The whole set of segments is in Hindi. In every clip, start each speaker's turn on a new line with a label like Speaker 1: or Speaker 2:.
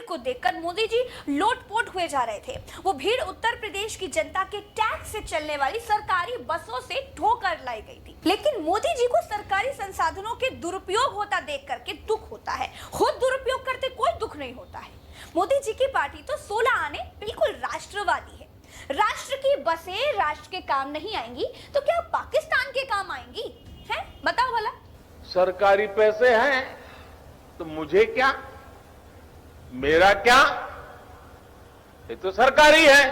Speaker 1: को देखकर मोदी जी लोटपोट हुए जा रहे थे। वो भीड़ उत्तर प्रदेश की जनता के टैक्स से चलने वाली सरकारी बसों से ढोकर लाई गई थी। लेकिन मोदी जी को सरकारी संसाधनों के दुरुपयोग होता देख करके दुख होता है, खुद दुरुपयोग करते कोई दुख नहीं होता है। मोदी जी की पार्टी तो 16 आने बिल्कुल राष्ट्रवादी है। राष्ट्र की बसें राष्ट्र के काम नहीं आएंगी तो क्या पाकिस्तान के काम आएंगी? हैं? बताओ भला।
Speaker 2: सरकारी पैसे हैं तो मुझे क्या, मेरा क्या, ये तो सरकारी है।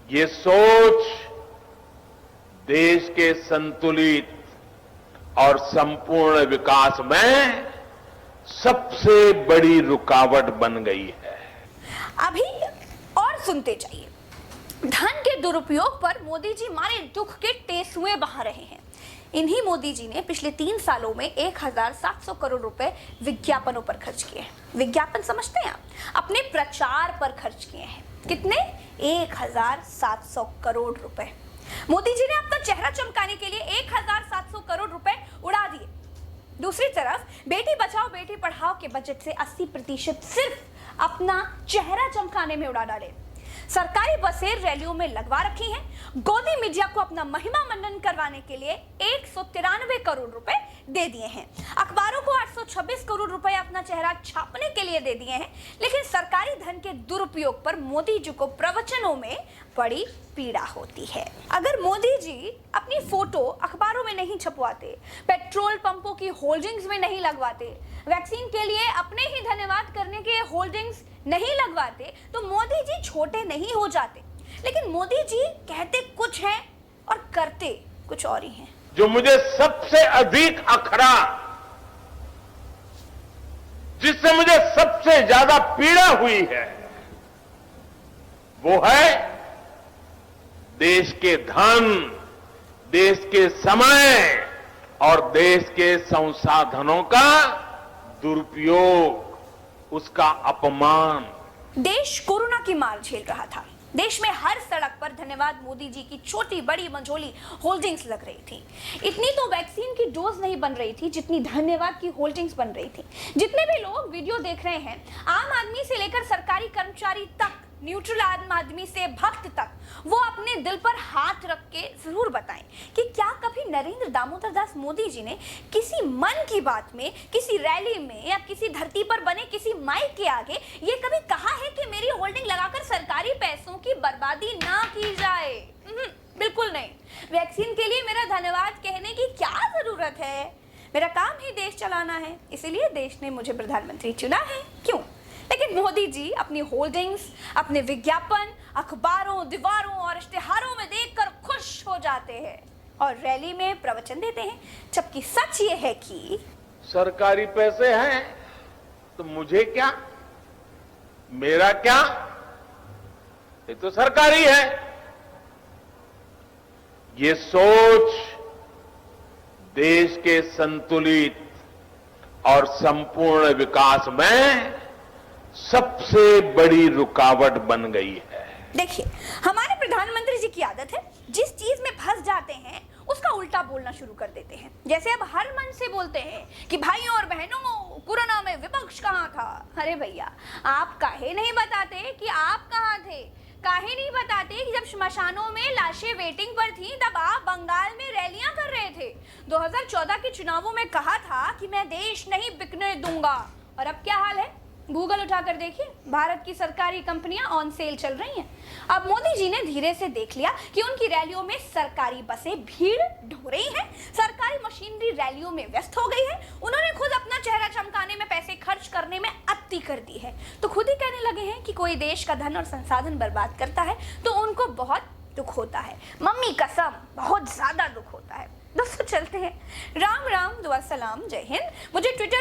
Speaker 2: ये सोच देश के संतुलित और संपूर्ण विकास में सबसे बड़ी रुकावट बन गई है।
Speaker 1: अभी और सुनते जाइए। धन के दुरुपयोग पर मोदी जी मारे दुख के टेसुए बहा रहे हैं। इन्हीं मोदी जी ने पिछले 3 सालों में 1700 करोड़ रुपए विज्ञापनों पर खर्च किए हैं। विज्ञापन समझते हैं आप? अपने प्रचार पर खर्च किए हैं। कितने? 1700 करोड़ रुपए। मोदी जी ने अपना चेहरा चमकाने के लिए 1700 करोड़ रुपए उड़ा दिए। दूसरी तरफ बेटी बचाओ बेटी पढ़ाओ के बजट से 80% सिर्फ अपना चेहरा चमकाने में उड़ा डाले। सरकारी बसें रैलियों में लगवा रखी हैं। गोदी मीडिया को अपना महिमा मंडन करवाने के लिए 193 करोड़ रुपए दे दिए हैं। अखबारों को 826 करोड़ रुपए अपना चेहरा छापने के लिए दे दिए हैं। लेकिन सरकारी धन के दुरुपयोग पर मोदी जी को प्रवचनों में बड़ी पीड़ा होती है। अगर मोदी जी अपनी फोटो अखबारों में नहीं छपवाते, पेट्रोल पंपों की होल्डिंग्स में नहीं लगवाते, वैक्सीन के लिए अपने ही धन्यवाद करने के होल्डिंग्स नहीं लगवाते, तो मोदी जी छोटे नहीं हो जाते। लेकिन मोदी जी कहते कुछ हैं और करते कुछ और ही हैं।
Speaker 2: जो मुझे सबसे अधिक अखरा, जिससे मुझे सबसे ज्यादा पीड़ा हुई है, वो है देश के धन, देश के समय और देश के संसाधनों का दुरुपयोग, उसका अपमान।
Speaker 1: देश कोरोना की मार झेल रहा था। देश में हर सड़क पर धन्यवाद मोदी जी की छोटी बड़ी मंझोली होल्डिंग्स लग रही थी। इतनी तो वैक्सीन की डोज नहीं बन रही थी जितनी धन्यवाद की होल्डिंग्स बन रही थी। जितने भी लोग वीडियो देख रहे हैं, आम आदमी से लेकर सरकारी कर्मचारी तक, न्यूट्रल आम आदमी से भक्त तक, वो अपने दिल पर हाथ रख के जरूर बताएं कि क्या कभी नरेंद्र दामोदर दास मोदी जी ने किसी मन की बात में, किसी रैली में या किसी धरती पर बने किसी माइक के आगे ये कभी कहा है कि मेरी होल्डिंग लगाकर सरकारी पैसों की बर्बादी ना की जाए? बिल्कुल नहीं। वैक्सीन के लिए मेरा धन्यवाद कहने की क्या जरूरत है? मेरा काम ही देश चलाना है, इसीलिए देश ने मुझे प्रधानमंत्री चुना है। क्यों? लेकिन मोदी जी अपनी होल्डिंग्स, अपने विज्ञापन अखबारों, दीवारों और इश्तिहारों में देखकर खुश हो जाते हैं और रैली में प्रवचन देते हैं। जबकि सच ये है कि
Speaker 2: सरकारी पैसे हैं तो मुझे क्या, मेरा क्या, ये तो सरकारी है। ये सोच देश के संतुलित और संपूर्ण विकास में सबसे बड़ी रुकावट बन गई है।
Speaker 1: देखिए, हमारे प्रधानमंत्री जी की आदत है, जिस चीज में फंस जाते हैं उसका उल्टा बोलना शुरू कर देते हैं। जैसे अब हर मन से बोलते हैं कि भाइयों और बहनों, कोरोना में विपक्ष कहाँ था? अरे भैया, आप काहे नहीं बताते कि आप कहाँ थे? काहे नहीं बताते कि जब श्मशानों में लाशें वेटिंग पर थी तब आप बंगाल में रैलियां कर रहे थे? 2014 के चुनावों में कहा था कि मैं देश नहीं बिकने दूंगा, और अब क्या हाल है? गूगल उठाकर देखिए, भारत की सरकारी कंपनियां ऑन सेल चल रही हैं। अब मोदी जी ने धीरे से देख लिया कि उनकी रैलियों में सरकारी बसें भीड़ ढो रही हैं, सरकारी मशीनरी रैलियों में व्यस्त हो गई है। उन्होंने खुद अपना चेहरा चमकाने में, पैसे खर्च करने में अति कर दी है। तो खुद ही कहने लगे हैं कि कोई देश का धन और संसाधन बर्बाद करता है तो उनको बहुत दुख होता है। मम्मी कसम, बहुत ज्यादा दुख होता है। दोस्तों चलते हैं। राम राम, दुआ सलाम, जय हिंद। मुझे ट्विटर